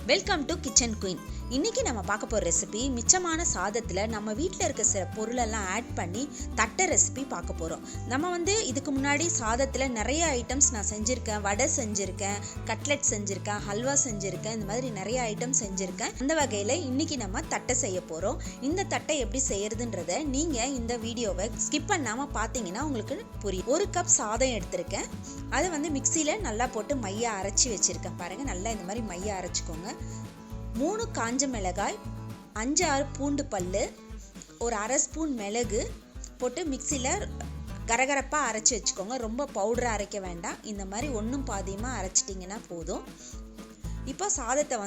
Welcome to kitchen queen. இன்னைக்கு நம்ம பார்க்க போகிற ரெசிபி மிச்சமான சாதத்தில் நம்ம வீட்டில் இருக்க சில பொருளெல்லாம் ஆட் பண்ணி தட்டை ரெசிபி பார்க்க போகிறோம். நம்ம இதுக்கு முன்னாடி சாதத்தில் நிறைய ஐட்டம்ஸ் நான் செஞ்சுருக்கேன். வடை செஞ்சுருக்கேன், கட்லெட் செஞ்சுருக்கேன், ஹல்வா செஞ்சுருக்கேன், இந்த மாதிரி நிறைய ஐட்டம் செஞ்சுருக்கேன். அந்த வகையில் இன்னைக்கு நம்ம தட்டை செய்ய போகிறோம். இந்த தட்டை எப்படி செய்யறதுன்றத நீங்கள் இந்த வீடியோவை ஸ்கிப் பண்ணாமல் பார்த்தீங்கன்னா உங்களுக்கு புரியும். 1 கப் சாதம் எடுத்திருக்கேன். அதை மிக்சியில் நல்லா போட்டு மையா அரைச்சி வச்சுருக்கேன். பாருங்கள், நல்லா இந்த மாதிரி மையா அரைச்சிக்கோங்க. 3 காஞ்ச மிளகாய், 5-6 பூண்டு பல்லு, ஒரு 1/2 ஸ்பூன் மிளகு போட்டு மிக்சியில் கரகரப்பாக அரைச்சி வச்சுக்கோங்க. ரொம்ப பவுடராக அரைக்க வேண்டாம். இந்த மாதிரி ஒன்றும் பாதியமாக அரைச்சிட்டிங்கன்னா போதும். இப்போ சாதத்தை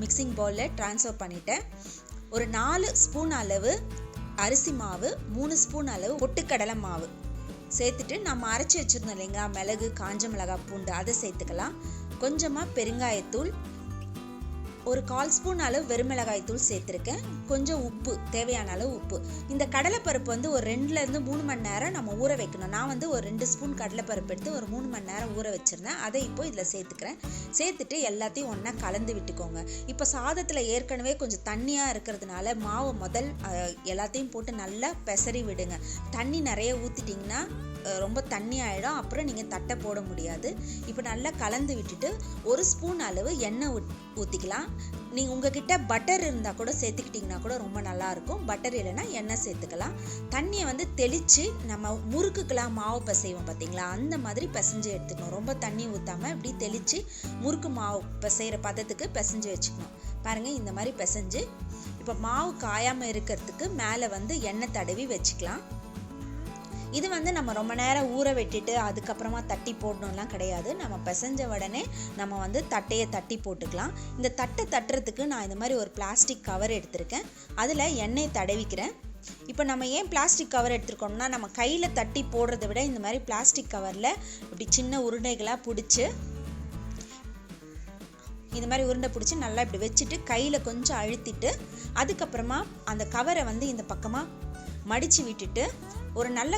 மிக்சிங் பவுலில் ட்ரான்ஸ்ஃபர் பண்ணிட்டேன். ஒரு 4 ஸ்பூன் அளவு அரிசி மாவு, 3 ஸ்பூன் அளவு பொட்டுக்கடலை மாவு சேர்த்துட்டு நம்ம அரைச்சி வச்சுருந்தோம் இல்லைங்களா, மிளகு, காஞ்ச மிளகாய், பூண்டு, அதை சேர்த்துக்கலாம். கொஞ்சமாக பெருங்காயத்தூள், ஒரு 1/4 ஸ்பூன் அளவு வெறுமிளகாய் தூள் சேர்த்துருக்கேன். கொஞ்சம் உப்பு, தேவையான அளவு உப்பு. இந்த கடலைப்பருப்பு ஒரு 2லேருந்து 3 மணி நேரம் நம்ம ஊற வைக்கணும். நான் ஒரு 2 ஸ்பூன் கடலைப்பருப்பு எடுத்து ஒரு 3 மணி நேரம் ஊற வச்சுருந்தேன். அதை இப்போ இதில் சேர்த்துக்கிறேன். சேர்த்துட்டு எல்லாத்தையும் ஒன்றா கலந்து விட்டுக்கோங்க. இப்போ சாதத்தில் ஏற்கனவே கொஞ்சம் தண்ணியாக இருக்கிறதுனால மாவு எல்லாத்தையும் போட்டு நல்லா பெசரி விடுங்க. தண்ணி நிறைய ஊற்றிட்டிங்கன்னா ரொம்ப தண்ணி ஆகிடும், அப்புறம் நீங்கள் தட்டை போட முடியாது. இப்போ நல்லா கலந்து விட்டுட்டு 1 ஸ்பூன் அளவு எண்ணெய் ஊற்றிக்கலாம். நீங்கள் உங்ககிட்ட பட்டர் இருந்தால் கூட சேர்த்துக்கிட்டிங்கன்னா கூட ரொம்ப நல்லாயிருக்கும். பட்டர் இல்லைன்னா எண்ணெய் சேர்த்துக்கலாம். தண்ணியை தெளித்து நம்ம முறுக்குக்கெல்லாம் மாவு பிசைவோம் பார்த்தீங்களா, அந்த மாதிரி பிசைஞ்சு எடுத்துக்கணும். ரொம்ப தண்ணி ஊற்றாமல் இப்படி தெளித்து முறுக்கு மாவு பிசைகிற பதத்துக்கு பிசைஞ்சு வச்சுக்கணும். பாருங்கள், இந்த மாதிரி பிசைஞ்சு இப்போ மாவு காயாமல் இருக்கிறதுக்கு மேலே எண்ணெய் தடவி வச்சுக்கலாம். இது நம்ம ரொம்ப நேரம் ஊற விட்டுட்டு அதுக்கப்புறமா தட்டி போடணும்லாம் கிடையாது. நம்ம பிசைஞ்ச உடனே நம்ம தட்டையை தட்டி போட்டுக்கலாம். இந்த தட்டை தட்டுறதுக்கு நான் இந்த மாதிரி ஒரு பிளாஸ்டிக் கவர் எடுத்திருக்கேன். அதில் எண்ணெய் தடவிக்கிறேன். இப்போ நம்ம ஏன் பிளாஸ்டிக் கவர் எடுத்துருக்கோம்னா, நம்ம கையில் தட்டி போடுறத விட இந்த மாதிரி பிளாஸ்டிக் கவரில் இப்படி சின்ன உருண்டைகளாக பிடிச்சி இந்த மாதிரி உருண்டை பிடிச்சி நல்லா இப்படி வச்சுட்டு கையில் கொஞ்சம் அழுத்திட்டு அதுக்கப்புறமா அந்த கவரை இந்த பக்கமாக மடித்து விட்டுட்டு ஒரு நல்ல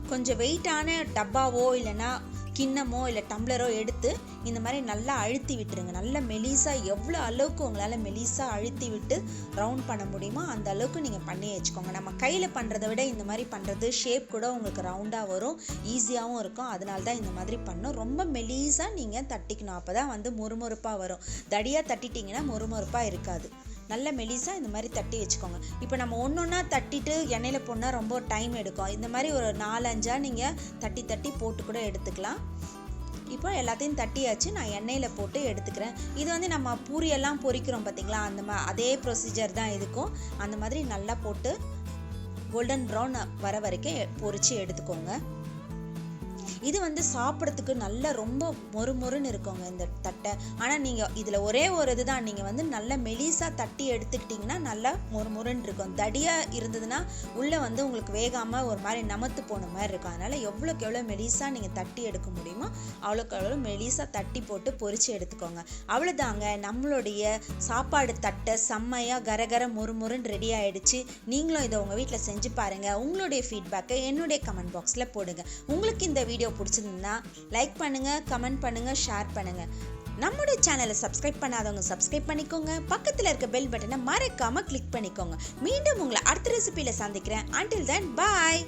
கொஞ்சம் வெயிட்டான டப்பாவோ இல்லைன்னா கிண்ணமோ இல்லை டம்ளரோ எடுத்து இந்த மாதிரி நல்லா அழுத்தி விட்டுருங்க. நல்லா மெலிசாக, எவ்வளோ அளவுக்கு உங்களால் மெலிசாக அழுத்தி விட்டு ரவுண்ட் பண்ண முடியுமோ அந்த அளவுக்கு நீங்கள் பண்ணி வச்சுக்கோங்க. நம்ம கையில் பண்ணுறதை விட இந்த மாதிரி பண்ணுறது ஷேப் கூட உங்களுக்கு ரவுண்டாக வரும், ஈஸியாகவும் இருக்கும். அதனால தான் இந்த மாதிரி பண்ணணும். ரொம்ப மெலிசாக நீங்கள் தட்டிக்கணும். அப்போ தான் முறுமுறுப்பாக வரும். தடியாக தட்டிட்டிங்கன்னா முறுமுறுப்பாக இருக்காது. நல்ல மெலிசாக இந்த மாதிரி தட்டி வச்சுக்கோங்க. இப்போ நம்ம ஒன்றா தட்டிட்டு எண்ணெயில் போனால் ரொம்ப டைம் எடுக்கும். இந்த மாதிரி ஒரு 4-5 நீங்கள் தட்டி தட்டி போட்டு கூட எடுத்துக்கலாம். இப்போ எல்லாத்தையும் தட்டியாச்சு. நான் எண்ணெயில் போட்டு எடுத்துக்கிறேன். இது நம்ம பூரியெல்லாம் பொரிக்கிறோம் பார்த்தீங்களா, அதே ப்ரொசீஜர் தான் இதுக்கும். அந்த மாதிரி நல்லா போட்டு கோல்டன் ப்ரௌன் வர வரைக்கும் பொரித்து எடுத்துக்கோங்க. இது சாப்பிட்றதுக்கு நல்லா ரொம்ப மொறுமொறுன்னு இருக்குங்க இந்த தட்டை. ஆனால் நீங்கள் இதில் ஒரே ஒரு இதுதான், நீங்கள் நல்லா மெலிசாக தட்டி எடுத்துக்கிட்டிங்கன்னா நல்லா மொறுமொறுன்னு இருக்கும். தடியாக இருந்ததுன்னா உள்ளே உங்களுக்கு வேகாமல் ஒரு மாதிரி நமத்து போன மாதிரி இருக்கும். அதனால் எவ்வளோக்கு எவ்வளோ மெலிசாக நீங்கள் தட்டி எடுக்க முடியுமோ அவ்வளோக்கு எவ்வளோ மெலிசாக தட்டி போட்டு பொரித்து எடுத்துக்கோங்க. அவ்வளோதாங்க, நம்மளுடைய சாப்பாடு தட்டை செம்மையாக கரகர மொறுமொறுன்னு ரெடி ஆகிடுச்சு. நீங்களும் இதை உங்கள் வீட்டில் செஞ்சு பாருங்கள். உங்களுடைய ஃபீட்பேக்கை என்னுடைய கமெண்ட் பாக்ஸில் போடுங்க. உங்களுக்கு இந்த வீடியோ பிடிச்சிருந்தா லைக் பண்ணுங்க, கமெண்ட் பண்ணுங்க, ஷேர் பண்ணுங்க. நம்முடைய சேனலை சப்ஸ்கிரைப் பண்ணாதவங்க சப்ஸ்கிரைப் பண்ணிக்கோங்க. பக்கத்தில் இருக்க பெல் பட்டனை மறக்காம கிளிக் பண்ணிக்கோங்க. மீண்டும் உங்களை அடுத்த ரெசிபியில சந்திக்கிறேன். Until then, bye.